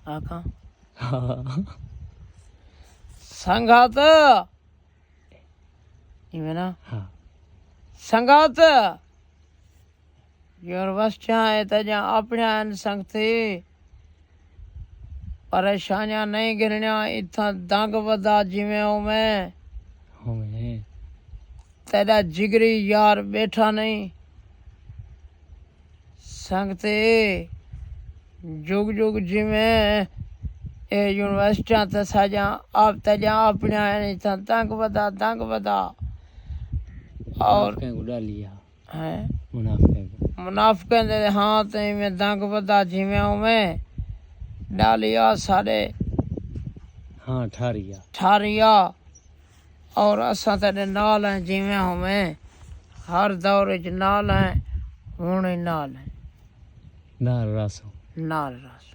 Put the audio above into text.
आखा हाँ संगात इवें ना हाँ संगात यूनिवर्सिटियां है तजा अपने संगति परेशानियां नहीं गिरनिया इत्थां दंग वदा जिवें उवें होवे तेरा जिगरी यार बैठा नहीं संगते जुग जुग जिवें ए यूनिवर्सिटियां ते साजा आप तजा अपने इत्थां दंग वदा और उड़ा लिया है मुनाफे मुनाफिकें दे हाँ ते इवें दंग वदा जिवें उवें डालिया सारे हाँ ठारिया और असां तेरे नाल हैं जिवें होवें हर दौर च नाल हैं हुण ही नाल हैं नाल रासो नाल रस